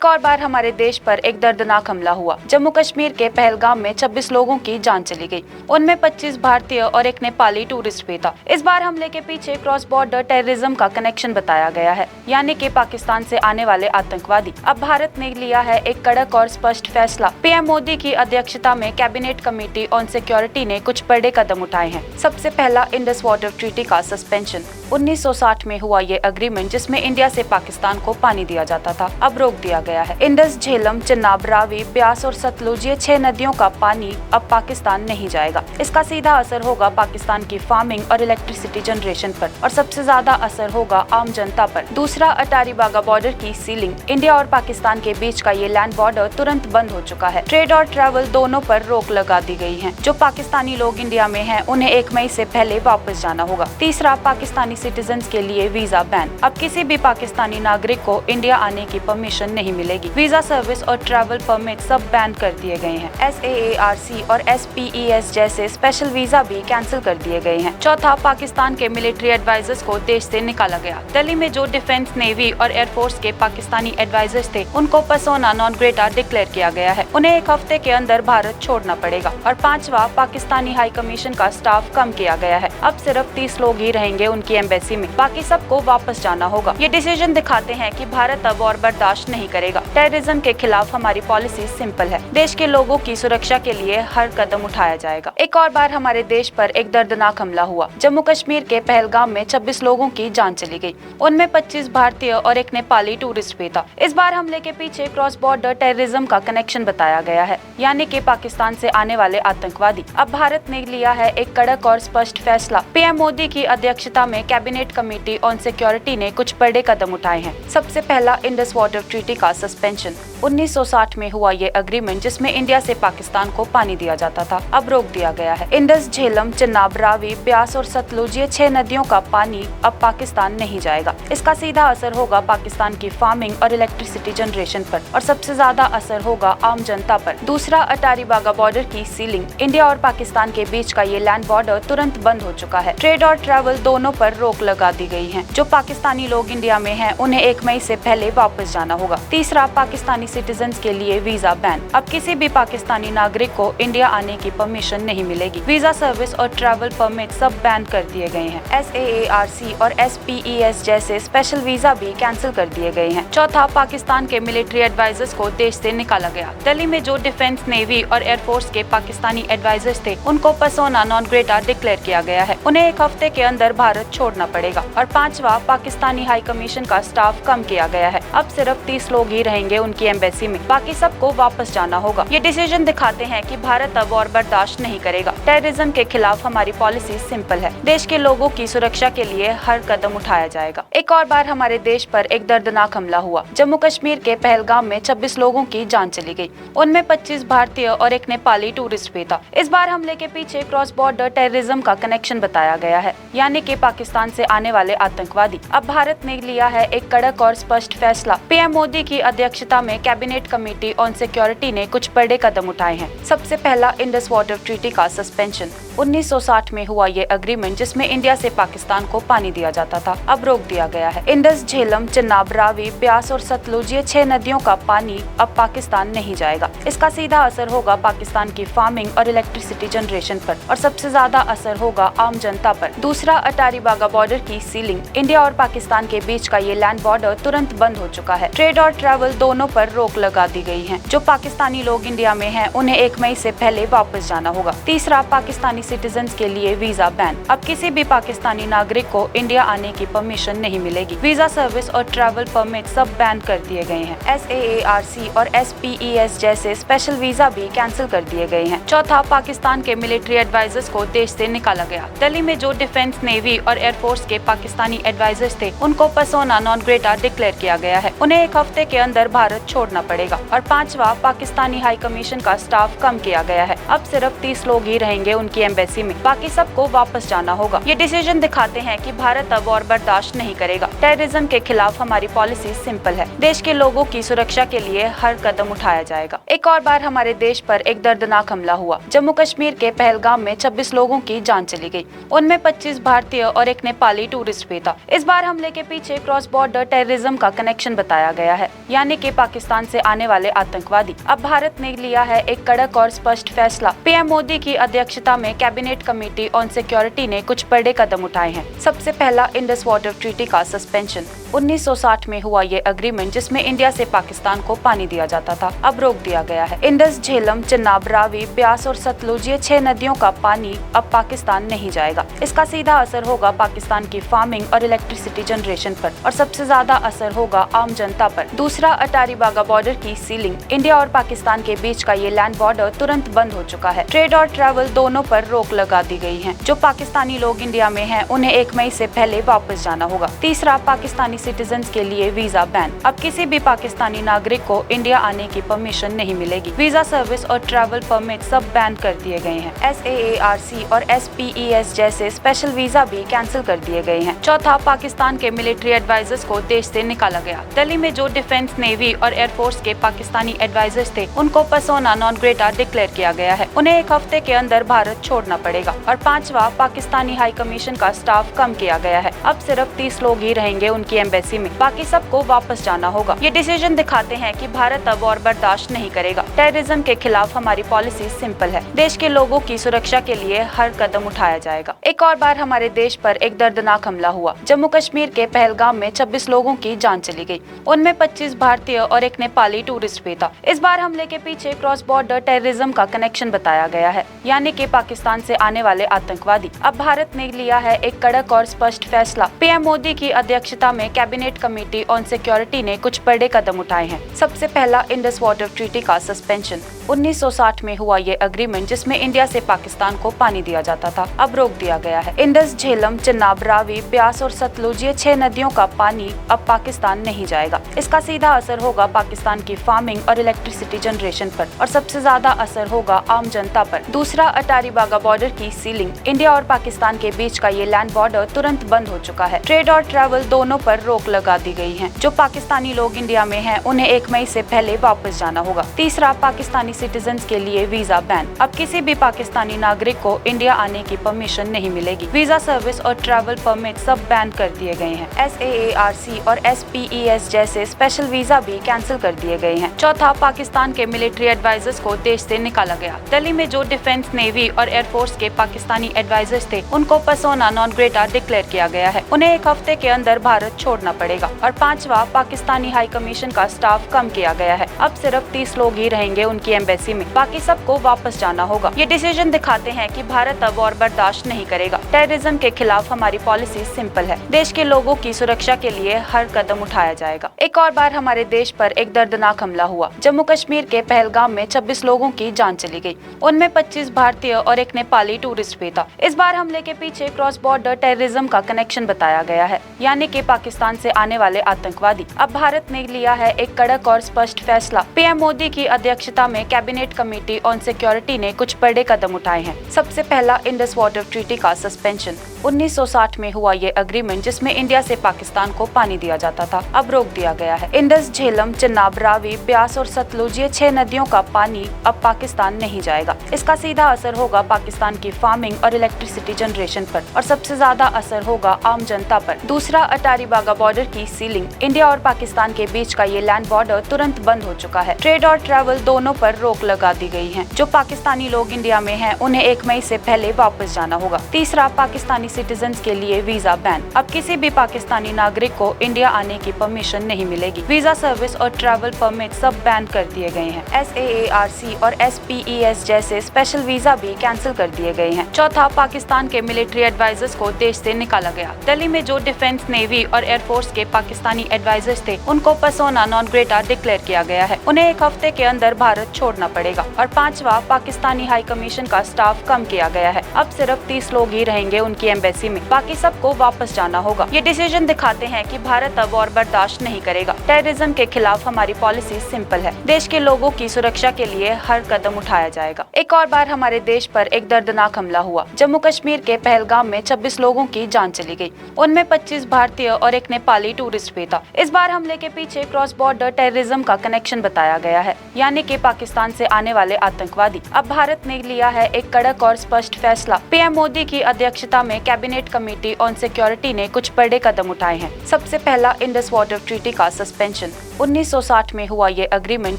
एक और बार हमारे देश पर एक दर्दनाक हमला हुआ। जम्मू कश्मीर के पहलगाम में 26 लोगों की जान चली गई। उनमें 25 भारतीय और एक नेपाली टूरिस्ट भी था। इस बार हमले के पीछे क्रॉस बॉर्डर टेररिज्म का कनेक्शन बताया गया है, यानी कि पाकिस्तान से आने वाले आतंकवादी। अब भारत ने लिया है एक कड़क और स्पष्ट फैसला। पीएम मोदी की अध्यक्षता में कैबिनेट कमेटी ऑन सिक्योरिटी ने कुछ बड़े कदम उठाए हैं। सबसे पहला, इंडस वाटर ट्रीटी का सस्पेंशन। 1960 में हुआ ये एग्रीमेंट जिसमें इंडिया से पाकिस्तान को पानी दिया जाता था, अब रोक दिया गया है। इंडस, झेलम, चिनाब, रावी, ब्यास और सतलुज, ये 6 नदियों का पानी अब पाकिस्तान नहीं जाएगा। इसका सीधा असर होगा पाकिस्तान की फार्मिंग और इलेक्ट्रिसिटी जनरेशन पर, और सबसे ज्यादा असर होगा आम जनता पर। दूसरा, अटारी वाघा बॉर्डर की सीलिंग। इंडिया और पाकिस्तान के बीच का ये लैंड बॉर्डर तुरंत बंद हो चुका है। ट्रेड और ट्रैवल दोनों पर रोक लगा दी गई है। जो पाकिस्तानी लोग इंडिया में हैं, उन्हें 1 मई से पहले वापस जाना होगा। तीसरा, पाकिस्तानी सिटीजन्स के लिए वीजा बैन। अब किसी भी पाकिस्तानी नागरिक को इंडिया आने की परमिशन नहीं मिलेगी। वीजा सर्विस और ट्रैवल परमिट सब बैन कर दिए गए हैं। SAARC और SPES जैसे स्पेशल वीजा भी कैंसिल कर दिए गए हैं। चौथा, पाकिस्तान के मिलिट्री एडवाइजर्स को देश से निकाला गया। दिल्ली में जो डिफेंस, नेवी और एयरफोर्स के पाकिस्तानी एडवाइजर्स थे, उनको पर्सोना नॉन ग्रेटा डिक्लेयर किया गया है। उन्हें 1 हफ्ते के अंदर भारत छोड़ना पड़ेगा। और पांचवा, पाकिस्तानी हाई कमीशन का स्टाफ कम किया गया है। अब सिर्फ 30 लोग ही रहेंगे उनकी एम्बेसी में, बाकी सबको वापस जाना होगा। ये डिसीजन दिखाते हैं कि भारत अब और बर्दाश्त नहीं करेगा। टेररिज्म के खिलाफ हमारी पॉलिसी सिंपल है। देश के लोगों की सुरक्षा के लिए हर कदम उठाया जाएगा। एक और बार हमारे देश पर एक दर्दनाक हमला हुआ। जम्मू कश्मीर के पहलगाम में 26 लोगों की जान चली गई। उनमें 25 भारतीय और एक नेपाली टूरिस्ट भी था। इस बार हमले के पीछे क्रॉस बॉर्डर टेररिज्म का कनेक्शन बताया गया है, यानी कि पाकिस्तान से आने वाले आतंकवादी। अब भारत ने लिया है एक कड़क और स्पष्ट फैसला। पीएम मोदी की अध्यक्षता में कैबिनेट कमेटी ऑन सिक्योरिटी ने कुछ बड़े कदम उठाए हैं। सबसे पहला, इंडस वाटर ट्रीटी का सस्पेंशन। 1960 में हुआ ये एग्रीमेंट जिसमें इंडिया से पाकिस्तान को पानी दिया जाता था, अब रोक दिया गया है। इंडस, झेलम, चिनाब, रावी, ब्यास और सतलुज, ये 6 नदियों का पानी अब पाकिस्तान नहीं जाएगा। इसका सीधा असर होगा पाकिस्तान की फार्मिंग और इलेक्ट्रिसिटी जनरेशन पर, और सबसे ज्यादा असर होगा आम जनता पर। दूसरा, अटारी वाघा बॉर्डर की सीलिंग। इंडिया और पाकिस्तान के बीच का ये लैंड बॉर्डर तुरंत बंद हो चुका है। ट्रेड और ट्रैवल दोनों पर रोक लगा दी गई है। जो पाकिस्तानी लोग इंडिया में हैं, उन्हें 1 मई से पहले वापस जाना होगा। तीसरा, पाकिस्तानी सिटीजन्स के लिए वीजा बैन। अब किसी भी पाकिस्तानी नागरिक को इंडिया आने की परमिशन नहीं मिलेगी। वीजा सर्विस और ट्रैवल परमिट सब बैन कर दिए गए हैं। SAARC और SPES जैसे स्पेशल वीजा भी कैंसिल कर दिए गए हैं। चौथा, पाकिस्तान के मिलिट्री एडवाइजर्स को देश से निकाला गया। दिल्ली में जो डिफेंस, नेवी और एयरफोर्स के पाकिस्तानी एडवाइजर्स थे, उनको पर्सोना नॉन ग्रेटा डिक्लेयर किया गया है। उन्हें 1 हफ्ते के अंदर भारत छोड़ना पड़ेगा। और पांचवा, पाकिस्तानी हाई कमीशन का स्टाफ कम किया गया है। अब सिर्फ 30 लोग ही रहेंगे उनकी एम्बेसी में, बाकी सबको वापस जाना होगा। ये डिसीजन दिखाते हैं कि भारत अब और बर्दाश्त नहीं करेगा। टेररिज्म के खिलाफ हमारी पॉलिसी सिंपल है। देश के लोगों की सुरक्षा के लिए हर कदम उठाया जाएगा। एक और बार हमारे देश पर एक दर्दनाक हमला हुआ। जम्मू कश्मीर के पहलगाम में 26 लोगों की जान चली गई। उनमें 25 भारतीय और एक नेपाली टूरिस्ट भी था। इस बार हमले के पीछे क्रॉस बॉर्डर टेररिज्म का कनेक्शन बताया गया है, यानी कि पाकिस्तान से आने वाले आतंकवादी। अब भारत ने लिया है एक कड़क और स्पष्ट फैसला। पीएम मोदी की अध्यक्षता में कैबिनेट कमेटी ऑन सिक्योरिटी ने कुछ बड़े कदम उठाए हैं। सबसे पहला, इंडस वाटर ट्रीटी का सस्पेंशन। 1960 में हुआ ये एग्रीमेंट जिसमें इंडिया से पाकिस्तान को पानी दिया जाता था, अब रोक दिया गया है। इंडस, झेलम, चिनाब, रावी, ब्यास और सतलुज, ये 6 नदियों का पानी अब पाकिस्तान नहीं जाएगा। इसका सीधा असर होगा पाकिस्तान की फार्मिंग और इलेक्ट्रिसिटी जनरेशन पर, और सबसे ज्यादा असर होगा आम जनता पर। दूसरा, अटारी वाघा बॉर्डर की सीलिंग। इंडिया और पाकिस्तान के बीच का ये लैंड बॉर्डर तुरंत बंद हो चुका है। ट्रेड और ट्रैवल दोनों पर रोक लगा दी गई है। जो पाकिस्तानी लोग इंडिया में हैं, उन्हें 1 मई से पहले वापस जाना होगा। तीसरा, पाकिस्तानी सिटीजन्स के लिए वीजा बैन। अब किसी भी पाकिस्तानी नागरिक को इंडिया आने की परमिशन नहीं मिलेगी। वीजा सर्विस और ट्रैवल परमिट सब बैन कर दिए गए हैं। SAARC और SPES जैसे स्पेशल वीजा भी कैंसिल कर दिए गए हैं। चौथा, पाकिस्तान के मिलिट्री एडवाइजर्स को देश से निकाला गया। दिल्ली में जो डिफेंस, नेवी और एयरफोर्स के पाकिस्तानी एडवाइजर्स थे, उनको पर्सोना नॉन ग्रेटा डिक्लेयर किया गया है। उन्हें 1 हफ्ते के अंदर भारत छोड़ना पड़ेगा। और पांचवा, पाकिस्तानी हाई कमीशन का स्टाफ कम किया गया है। अब सिर्फ 30 लोग ही रहेंगे उनकी एम्बेसी में, बाकी सबको वापस जाना होगा। ये डिसीजन दिखाते हैं कि भारत अब और बर्दाश्त नहीं करेगा। टेररिज्म के खिलाफ हमारी पॉलिसी सिंपल है। देश के लोगों की सुरक्षा के लिए हर कदम उठाया जाएगा। एक और बार हमारे देश पर एक दर्दनाक हमला हुआ। जम्मू कश्मीर के पहलगाम में 26 लोगों की जान चली गई। उनमें 25 भारतीय और एक नेपाली टूरिस्ट भी था। इस बार हमले के पीछे क्रॉस बॉर्डर टेररिज्म का कनेक्शन बताया गया है, यानी कि पाकिस्तान से आने वाले आतंकवादी। अब भारत ने लिया है एक कड़क और स्पष्ट फैसला। पीएम मोदी की अध्यक्षता में कैबिनेट कमेटी ऑन सिक्योरिटी ने कुछ बड़े कदम उठाए हैं। सबसे पहला, इंडस वाटर ट्रीटी का सस्पेंशन। 1960 में हुआ ये एग्रीमेंट जिसमें इंडिया से पाकिस्तान को पानी दिया जाता था, अब रोक दिया गया है। इंडस, झेलम, चिनाब, रावी, ब्यास और सतलुज, ये 6 नदियों का पानी अब पाकिस्तान नहीं जाएगा। इसका सीधा असर होगा पाकिस्तान की फार्मिंग और इलेक्ट्रिसिटी जनरेशन पर, और सबसे ज्यादा असर होगा आम जनता पर। दूसरा, अटारी वाघा बॉर्डर की सीलिंग। इंडिया और पाकिस्तान के बीच का ये लैंड बॉर्डर तुरंत बंद हो चुका है। ट्रेड और ट्रैवल दोनों पर रोक लगा दी गई है। जो पाकिस्तानी लोग इंडिया में हैं, उन्हें 1 मई से पहले वापस जाना होगा। तीसरा, पाकिस्तानी सिटीजन्स के लिए वीजा बैन। अब किसी भी पाकिस्तानी नागरिक को इंडिया आने की परमिशन नहीं मिलेगी। वीजा सर्विस और ट्रैवल परमिट सब बैन कर दिए गए हैं। SAARC और SPES जैसे स्पेशल वीजा भी कैंसिल कर दिए गए हैं। चौथा, पाकिस्तान के मिलिट्री एडवाइजर्स को देश से निकाला गया। दिल्ली में जो डिफेंस, नेवी और एयरफोर्स के पाकिस्तानी एडवाइजर्स थे, उनको पर्सोना नॉन ग्रेटा डिक्लेयर किया गया है। उन्हें 1 हफ्ते के अंदर भारत छोड़ना पड़ेगा। और पांचवा, पाकिस्तानी हाई कमीशन का स्टाफ कम किया गया है। अब सिर्फ 30 लोग ही रहेंगे उनकी एम्बेसी में, बाकी सबको वापस जाना होगा। ये डिसीजन दिखाते हैं कि भारत अब और बर्दाश्त नहीं करेगा। टेररिज्म के खिलाफ हमारी पॉलिसी सिंपल है। देश के लोगों की सुरक्षा के लिए हर कदम उठाया जाएगा। एक और बार हमारे देश पर एक दर्दनाक हमला हुआ। जम्मू कश्मीर के पहलगाम में 26 लोगों की जान चली गई। उनमें 25 भारतीय और एक नेपाली टूरिस्ट भी था। इस बार हमले के पीछे क्रॉस बॉर्डर टेररिज्म का कनेक्शन बताया गया है, यानी कि पाकिस्तान से आने वाले आतंकवादी। अब भारत ने लिया है एक कड़क और स्पष्ट फैसला। पीएम मोदी की अध्यक्षता में कैबिनेट कमेटी ऑन सिक्योरिटी ने कुछ बड़े कदम उठाए हैं। सबसे पहला, इंडस वाटर ट्रीटी का सस्पेंशन। 1960 में हुआ ये एग्रीमेंट जिसमें इंडिया से पाकिस्तान को पानी दिया जाता था, अब रोक दिया गया है। इंडस, झेलम, चिनाब, रावी, ब्यास और सतलुज, ये 6 नदियों का पानी अब पाकिस्तान नहीं जाएगा। इसका सीधा असर होगा पाकिस्तान की फार्मिंग और इलेक्ट्रिसिटी जनरेशन पर, और सबसे ज्यादा असर होगा आम जनता पर। दूसरा, अटारी वाघा बॉर्डर की सीलिंग। इंडिया और पाकिस्तान के बीच का ये लैंड बॉर्डर तुरंत बंद हो चुका है। ट्रेड और ट्रैवल दोनों पर रोक लगा दी गई है। जो पाकिस्तानी लोग इंडिया में हैं, उन्हें 1 मई से पहले वापस जाना होगा। तीसरा, पाकिस्तानी सिटीजन्स के लिए वीजा बैन। अब किसी भी पाकिस्तानी नागरिक को इंडिया आने की परमिशन नहीं मिलेगी। वीजा सर्विस और ट्रैवल परमिट सब बैन कर दिए गए हैं। SAARC और SPES जैसे स्पेशल वीजा भी कैंसिल कर दिए गए हैं। चौथा, पाकिस्तान के मिलिट्री एडवाइजर्स को देश से निकाला गया। दिल्ली में जो डिफेंस, नेवी और एयरफोर्स के पाकिस्तानी एडवाइजर्स थे, उनको पर्सोना नॉन ग्रेटा डिक्लेयर किया गया है। उन्हें 1 हफ्ते के अंदर भारत छोड़ना पड़ेगा। और पांचवा, पाकिस्तानी हाई कमीशन का स्टाफ कम किया गया है। अब सिर्फ 30 लोग ही रहेंगे उनकी एम्बेसी में, बाकी सबको वापस जाना होगा। ये डिसीजन दिखाते हैं कि भारत अब और बर्दाश्त नहीं करेगा। टेररिज्म के खिलाफ हमारी पॉलिसी सिंपल है। देश के लोगों की सुरक्षा के लिए हर कदम उठाया जाएगा। एक और बार हमारे देश पर एक दर्दनाक हमला हुआ। जम्मू कश्मीर के पहलगाम में 26 लोगों की जान चली गई। उनमें 25 भारतीय और एक नेपाली टूरिस्ट भी था। इस बार हमले के पीछे क्रॉस बॉर्डर टेररिज्म का कनेक्शन बताया गया है, यानी कि पाकिस्तान से आने वाले आतंकवादी। अब भारत ने लिया है एक कड़क और स्पष्ट फैसला। पीएम मोदी की अध्यक्षता में कैबिनेट कमेटी ऑन सिक्योरिटी ने कुछ बड़े कदम उठाए हैं। सबसे पहला, इंडस वाटर ट्रीटी का सस्पेंशन। 1960 में हुआ ये एग्रीमेंट जिसमें इंडिया से पाकिस्तान को पानी दिया जाता था, अब रोक दिया गया है। इंडस, झेलम, चिनाब, रावी, ब्यास और सतलुज, ये 6 नदियों का पानी अब पाकिस्तान नहीं जाएगा। इसका सीधा असर होगा पाकिस्तान की फार्मिंग और इलेक्ट्रिसिटी जनरेशन पर, और सबसे ज्यादा असर होगा आम जनता पर। दूसरा, अटारी वाघा बॉर्डर की सीलिंग। इंडिया और पाकिस्तान के बीच का ये लैंड बॉर्डर तुरंत बंद हो चुका है। ट्रेड और ट्रैवल दोनों पर रोक लगा दी गई है। जो पाकिस्तानी लोग इंडिया में हैं, उन्हें 1 मई से पहले वापस जाना होगा। तीसरा, पाकिस्तानी सिटीजन्स के लिए वीजा बैन। अब किसी भी पाकिस्तानी नागरिक को इंडिया आने की परमिशन नहीं मिलेगी। वीजा सर्विस और ट्रैवल परमिट सब बैन कर दिए गए हैं। SAARC और SPES जैसे स्पेशल वीजा भी कैंसिल कर दिए गए हैं। चौथा, पाकिस्तान के मिलिट्री एडवाइजर्स को देश से निकाला गया। दिल्ली में जो डिफेंस, नेवी और एयरफोर्स के पाकिस्तानी एडवाइजर्स थे, उनको पर्सोना नॉन ग्रेटा डिक्लेयर किया गया है। उन्हें 1 हफ्ते के अंदर भारत छोड़ना पड़ेगा। और पांचवा, पाकिस्तानी हाई कमीशन का स्टाफ कम किया गया है। अब सिर्फ 30 लोग ही रहेंगे उनकी एम्बेसी में, बाकी सबको वापस जाना होगा। ये डिसीजन दिखाते हैं कि भारत अब और बर्दाश्त नहीं करेगा। टेररिज्म के खिलाफ हमारी पॉलिसी सिंपल है। देश के लोगों की सुरक्षा के लिए हर कदम उठाया जाएगा। एक और बार हमारे देश पर एक दर्दनाक हमला हुआ। जम्मू कश्मीर के पहलगाम में 26 लोगों की जान चली गई। उनमें 25 भारतीय और एक नेपाली टूरिस्ट भी था। इस बार हमले के पीछे क्रॉस बॉर्डर टेररिज्म का कनेक्शन बताया गया है, यानी कि पाकिस्तान से आने वाले आतंकवादी। अब भारत ने लिया है एक कड़क और स्पष्ट फैसला। पीएम मोदी की अध्यक्षता में कैबिनेट कमेटी ऑन सिक्योरिटी ने कुछ बड़े कदम उठाए हैं। सबसे पहला, इंडस वाटर ट्रीटी का सस्पेंशन। 1960 में हुआ ये एग्रीमेंट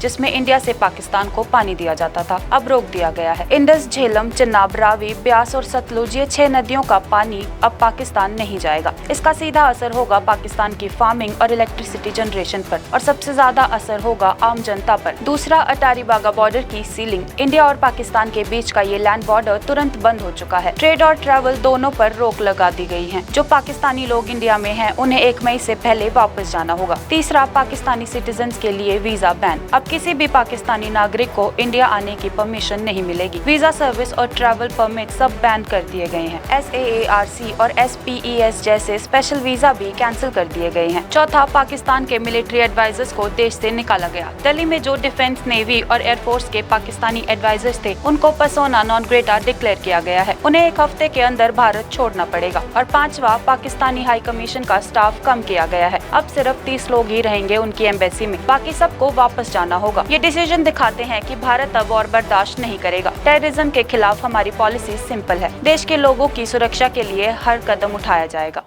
जिसमें इंडिया से पाकिस्तान को पानी दिया जाता था, अब रोक दिया गया है। इंडस, झेलम, चिनाब, रावी, ब्यास और सतलुज, ये 6 नदियों का पानी अब पाकिस्तान नहीं जाएगा। इसका सीधा असर होगा पाकिस्तान की फार्मिंग और इलेक्ट्रिसिटी जनरेशन पर, और सबसे ज्यादा असर होगा आम जनता पर। दूसरा, अटारी वाघा बॉर्डर की सीलिंग। इंडिया और पाकिस्तान के बीच का ये लैंड बॉर्डर तुरंत बंद हो चुका है। ट्रेड और ट्रैवल दोनों पर रोक लगा दी गई है। जो पाकिस्तानी लोग इंडिया में हैं, उन्हें 1 मई से पहले वापस जाना होगा। तीसरा, पाकिस्तानी सिटीजन्स के लिए वीजा बैन। अब किसी भी पाकिस्तानी नागरिक को इंडिया आने की परमिशन नहीं मिलेगी। वीजा सर्विस और ट्रैवल परमिट सब बैन कर दिए गए हैं। SAARC और SPES जैसे स्पेशल वीजा भी कैंसिल कर दिए गए हैं। चौथा, पाकिस्तान के मिलिट्री एडवाइजर्स को देश से निकाला गया। दिल्ली में जो डिफेंस, नेवी और एयरफोर्स के पाकिस्तानी एडवाइजर्स थे, उनको पर्सोना नॉन ग्रेटा डिक्लेयर किया गया है। उन्हें 1 हफ्ते के अंदर भारत छोड़ना पड़ेगा। और पांचवा, पाकिस्तानी हाई कमीशन का स्टाफ कम किया गया है। अब सिर्फ 30 लोग ही रहेंगे उनकी एम्बेसी में, बाकी सबको वापस जाना होगा। ये डिसीजन दिखाते हैं कि भारत अब और बर्दाश्त नहीं करेगा। टेररिज्म के खिलाफ हमारी पॉलिसी सिंपल है। देश के लोगों की सुरक्षा के लिए हर कदम उठाया जाएगा।